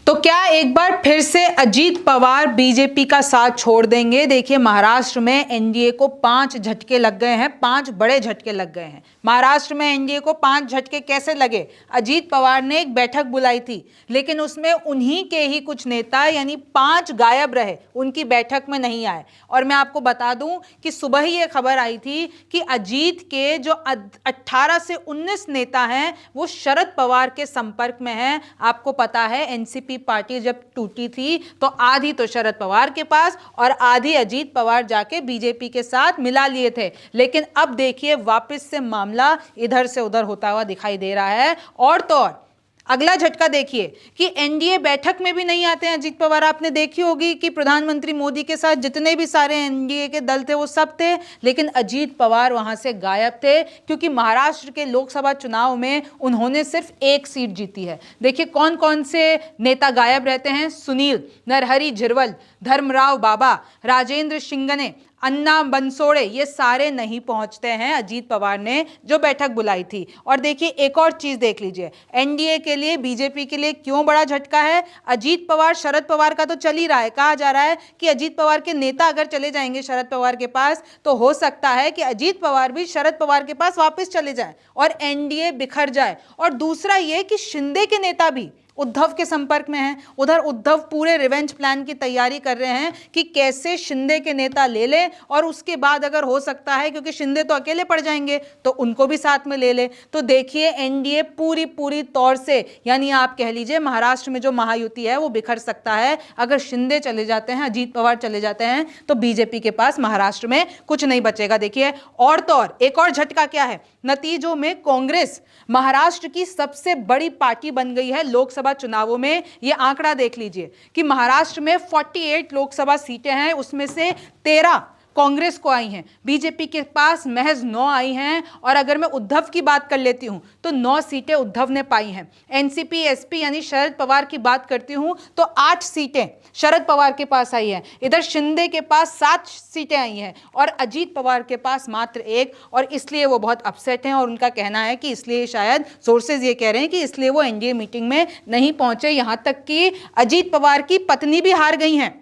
तो क्या एक बार फिर से अजीत पवार बीजेपी का साथ छोड़ देंगे? देखिए, महाराष्ट्र में एनडीए को 5 झटके लग गए हैं, 5 बड़े झटके लग गए हैं। महाराष्ट्र में एनडीए को 5 झटके कैसे लगे? अजीत पवार ने एक बैठक बुलाई थी, लेकिन उसमें उन्हीं के ही कुछ नेता यानी 5 गायब रहे, उनकी बैठक में नहीं आए। और मैं आपको बता दूं कि सुबह ही ये खबर आई थी कि अजीत के जो 18 से 19 नेता हैं वो शरद पवार के संपर्क में हैं। आपको पता है एनसीपी पार्टी जब टूटी थी तो आधी तो शरद पवार के पास और आधी अजीत पवार जाके बीजेपी के साथ मिला लिए थे। लेकिन अब देखिए वापस से मामला इधर से उधर होता हुआ दिखाई दे रहा है। और तो और अगला झटका देखिए कि एनडीए बैठक में भी नहीं आते हैं अजीत पवार। आपने देखी होगी कि प्रधानमंत्री मोदी के साथ जितने भी सारे एनडीए के दल थे वो सब थे, लेकिन अजीत पवार वहां से गायब थे क्योंकि महाराष्ट्र के लोकसभा चुनाव में उन्होंने सिर्फ 1 सीट जीती है। देखिए कौन कौन से नेता गायब रहते हैं: सुनील नरहरी झिरवल, धर्मराव बाबा, राजेंद्र शिंगने, अन्ना बनसोड़े, ये सारे नहीं पहुंचते हैं अजीत पवार ने जो बैठक बुलाई थी। और देखिए एक और चीज देख लीजिए, एनडीए के लिए, बीजेपी के लिए क्यों बड़ा झटका है? अजीत पवार, शरद पवार का तो चल ही रहा है। कहा जा रहा है कि अजीत पवार के नेता अगर चले जाएंगे शरद पवार के पास तो हो सकता है कि अजीत पवार भी शरद पवार के पास वापस चले जाए और एनडीए बिखर जाए। और दूसरा यह कि शिंदे के नेता भी उद्धव के संपर्क में हैं। उधर उद्धव पूरे रिवेंज प्लान की तैयारी कर रहे हैं कि कैसे शिंदे के नेता ले ले और उसके बाद अगर हो सकता है, क्योंकि शिंदे तो अकेले पड़ जाएंगे, तो उनको भी साथ में ले ले। तो देखिए एनडीए पूरी तौर से, यानी आप कह लीजिए महाराष्ट्र में जो महायुति है वो बिखर सकता है। अगर शिंदे चले जाते हैं, अजीत पवार चले जाते हैं, तो बीजेपी के पास महाराष्ट्र में कुछ नहीं बचेगा। देखिए और तो और एक और झटका क्या है, नतीजों में कांग्रेस महाराष्ट्र की सबसे बड़ी पार्टी बन गई है लोकसभा चुनावों में। यह आंकड़ा देख लीजिए कि महाराष्ट्र में 48 लोकसभा सीटें हैं, उसमें से 13 कांग्रेस को आई हैं, बीजेपी के पास महज 9 आई हैं। और अगर मैं उद्धव की बात कर लेती हूं तो 9 सीटें उद्धव ने पाई हैं। एनसीपी एसपी यानी शरद पवार की बात करती हूं तो 8 सीटें शरद पवार के पास आई हैं। इधर शिंदे के पास 7 सीटें आई हैं और अजीत पवार के पास मात्र 1। और इसलिए वो बहुत अपसेट हैं और उनका कहना है कि इसलिए, शायद सोर्सेज ये कह रहे हैं कि इसलिए वो एनडीए मीटिंग में नहीं पहुंचे। यहां तक कि अजीत पवार की पत्नी भी हार गई हैं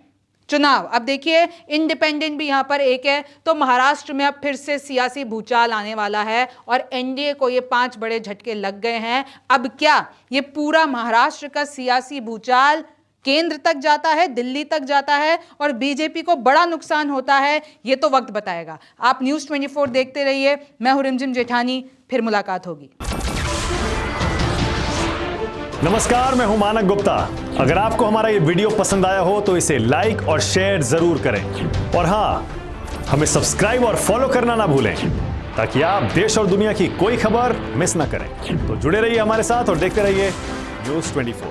चुनाव। अब देखिए इंडिपेंडेंट भी यहां पर एक है। तो महाराष्ट्र में अब फिर से सियासी भूचाल आने वाला है और एनडीए को ये 5 बड़े झटके लग गए हैं। अब क्या ये पूरा महाराष्ट्र का सियासी भूचाल केंद्र तक जाता है, दिल्ली तक जाता है और बीजेपी को बड़ा नुकसान होता है? ये तो वक्त बताएगा। आप न्यूज़ 24 देखते रहिए। मैं हूं रिमझिम जेठानी, फिर मुलाकात होगी। नमस्कार, मैं हूं मानक गुप्ता। अगर आपको हमारा ये वीडियो पसंद आया हो तो इसे लाइक और शेयर जरूर करें। और हां, हमें सब्सक्राइब और फॉलो करना ना भूलें ताकि आप देश और दुनिया की कोई खबर मिस ना करें। तो जुड़े रहिए हमारे साथ और देखते रहिए न्यूज़ 24।